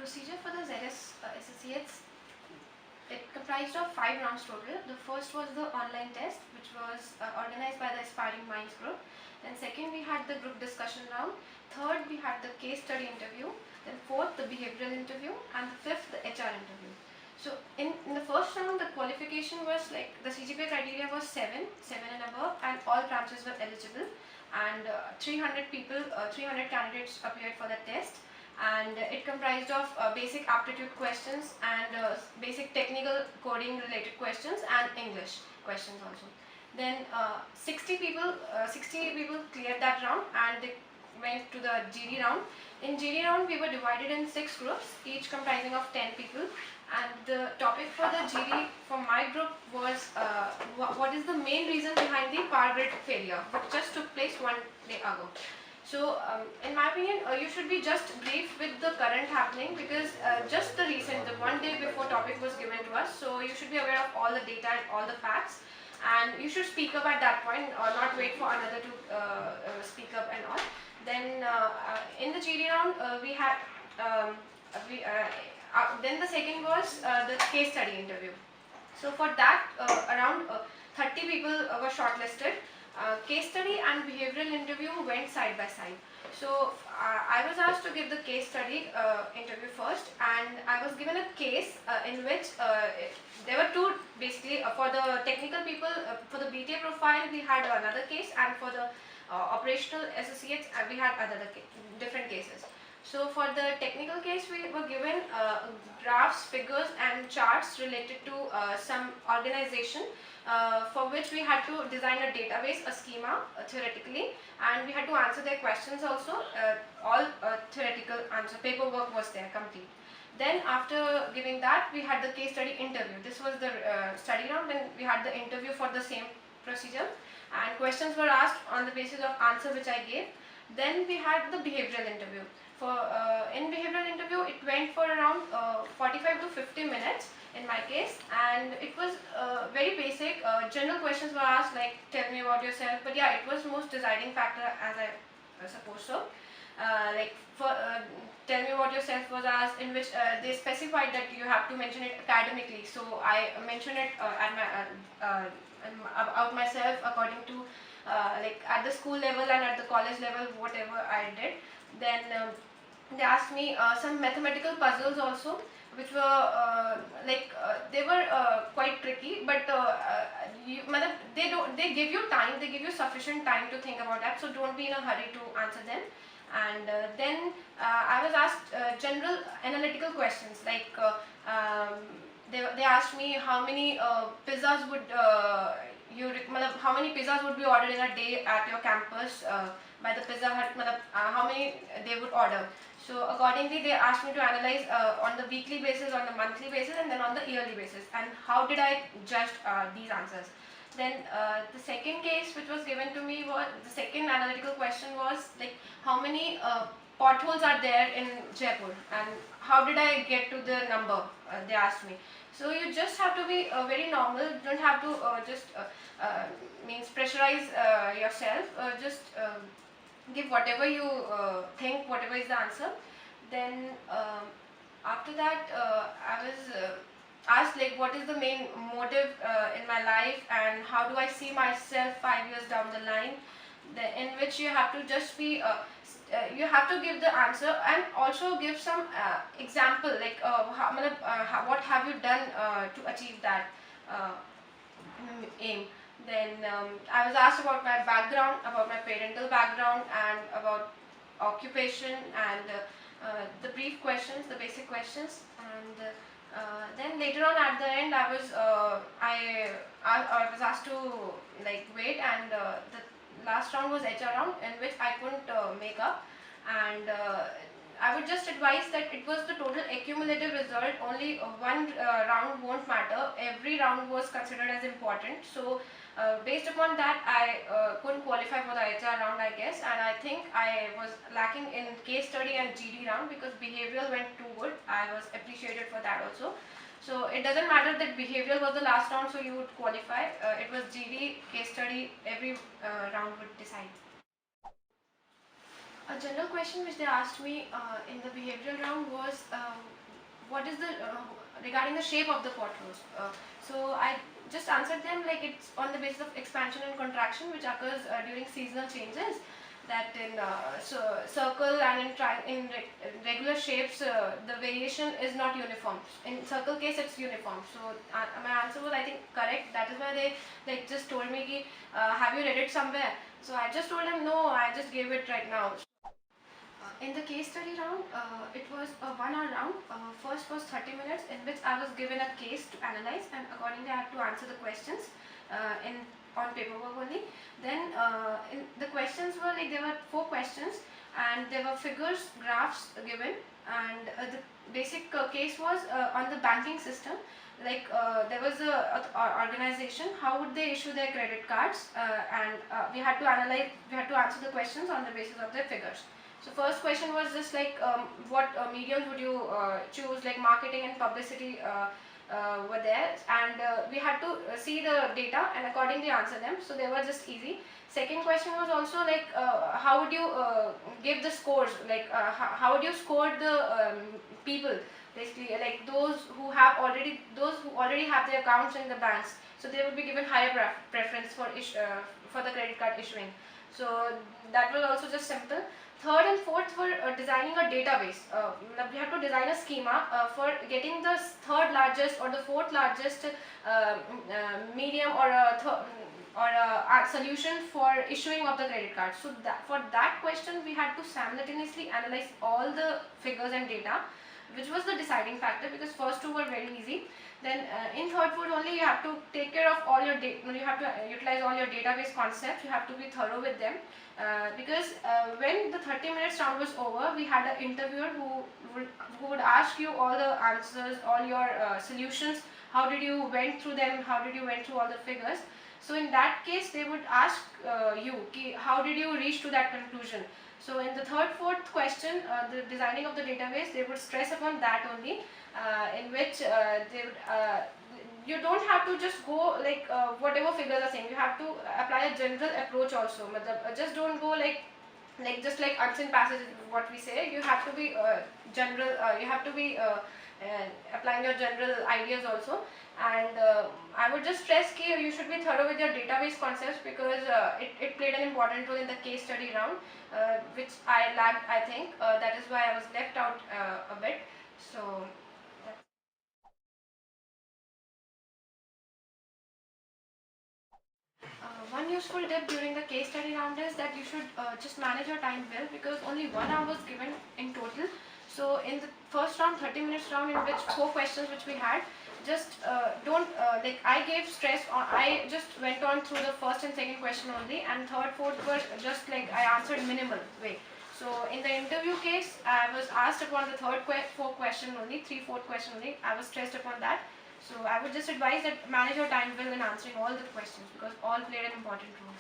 procedure for the ZS Associates, it comprised of 5 rounds total. The first was the online test, which was organized by the Aspiring Minds group. Then second, we had the group discussion round. Third, we had the case study interview. Then fourth, the behavioral interview. And fifth, the HR interview. So in the first round, the qualification was like the CGPA criteria was 7 and above, and all branches were eligible. And 300 people, 300 candidates appeared for the test. And it comprised of basic aptitude questions and basic technical coding related questions and English questions also. Then 60 people cleared that round, and they went to the GD round. In GD round, we were divided in 6 groups, each comprising of 10 people. And the topic for the GD for my group was what is the main reason behind the power grid failure, which just took place 1 day ago. So in my opinion, you should be just brief with the current happening, because just the 1 day before topic was given to us, so you should be aware of all the data and all the facts, and you should speak up at that point, or not wait for another to speak up and all. Then in the GD round, we had then the second was the case study interview. So for that, around 30 people were shortlisted. Case study and behavioral interview went side by side. So I was asked to give the case study interview first, and I was given a case in which there were two, basically for the technical people, for the BTA profile we had another case, and for the operational associates we had different cases. So for the technical case, we were given graphs, figures and charts related to some organization, for which we had to design a database, a schema theoretically, and we had to answer their questions also. All theoretical answer paperwork was there complete. Then after giving that, we had the case study interview. This was the study round. Then we had the interview for the same procedure, and questions were asked on the basis of answer which I gave. Then we had the behavioral interview. For in behavioral interview, it went for around 45 to 50 minutes in my case, and it was very basic. General questions were asked, like tell me about yourself. But yeah, it was most deciding factor, as I suppose so. Like for tell me about yourself was asked, in which they specified that you have to mention it academically. So I mentioned it at my about myself according to like at the school level and at the college level, whatever I did. Then they asked me some mathematical puzzles also, which were they were quite tricky, but they give you time, they give you sufficient time to think about that, so don't be in a hurry to answer them. And then I was asked general analytical questions, like they asked me how many pizzas would how many pizzas would be ordered in a day at your campus by the Pizza Hut, how many they would order. So accordingly, they asked me to analyze on the weekly basis, on the monthly basis, and then on the yearly basis. And how did I judge these answers? Then the second case which was given to me was, the second analytical question was like, how many potholes are there in Jaipur, and how did I get to the number, they asked me. So you just have to be very normal, you don't have to just means pressurize yourself, just give whatever you think, whatever is the answer. Then after that, I was asked like, what is the main motive in my life, and how do I see myself 5 years down the line, in which you have to just be you have to give the answer and also give some example, like what have you done to achieve that aim. Then I was asked about my background, about my parental background, and about occupation, and the brief questions, the basic questions. And then later on at the end, I was asked to like wait, and the last round was HR round, in which I couldn't make up, and I would just advise that it was the total accumulative result. Only one round won't matter. Every round was considered as important. So based upon that, I couldn't qualify for the HR round, I guess, and I think I was lacking in case study and GD round, because behavioral went too good. I was appreciated for that also. So it doesn't matter that behavioral was the last round, so you would qualify. It was GD, case study, every round would decide. A general question which they asked me in the behavioral round was what is the regarding the shape of the potholes. So I just answered them like it's on the basis of expansion and contraction which occurs during seasonal changes. That in circle and regular shapes the variation is not uniform. In circle case it's uniform. So my answer was I think correct. That is why they like just told me ki, have you read it somewhere? So I just told them no, I just gave it right now. In the case study round, it was a 1 hour round. First was 30 minutes in which I was given a case to analyze and accordingly I had to answer the questions in on paperwork only. Then the questions were like there were 4 questions and there were figures, graphs given and the basic case was on the banking system. Like there was a organization, how would they issue their credit cards and we had to analyze, we had to answer the questions on the basis of their figures. So first question was just like what mediums would you choose, like marketing and publicity were there and we had to see the data and accordingly answer them. So they were just easy. Second question was also like how would you give the scores, like how would you score the people, basically like those who already have their accounts in the banks. So they would be given higher preference for the credit card issuing. So that was also just simple. Third and fourth were designing a database. We have to design a schema for getting the third largest or the fourth largest medium or a solution for issuing of the credit card. So for that question we had to simultaneously analyze all the figures and data, which was the deciding factor because first two were very easy. Then in third fourth only you have to take care of all your you have to utilize all your database concepts. You have to be thorough with them because when the 30 minutes round was over, we had an interviewer who would ask you all the answers, all your solutions. How did you went through them? How did you went through all the figures? So in that case, they would ask you, how did you reach to that conclusion? So in the third, fourth question, the designing of the database, they would stress upon that only, in which they would, you don't have to just go like whatever figures are saying. You have to apply a general approach also. Just don't go like just like unseen passage what we say. You have to be general. You have to be applying your general ideas also. And I would just stress that you should be thorough with your database concepts because it played an important role in the case study round, which I lacked, I think. That is why I was left out a bit. So. One useful tip during the case study round is that you should just manage your time well because only 1 hour was given in total. So in the first round, 30 minutes round, in which 4 questions which we had, just don't like I gave stress on. I just went on through the first and second question only, and third, fourth were just like I answered minimal way. So in the interview case, I was asked upon the third, fourth question only, fourth question only. I was stressed upon that. So I would just advise that manage your time well in answering all the questions because all played an important role.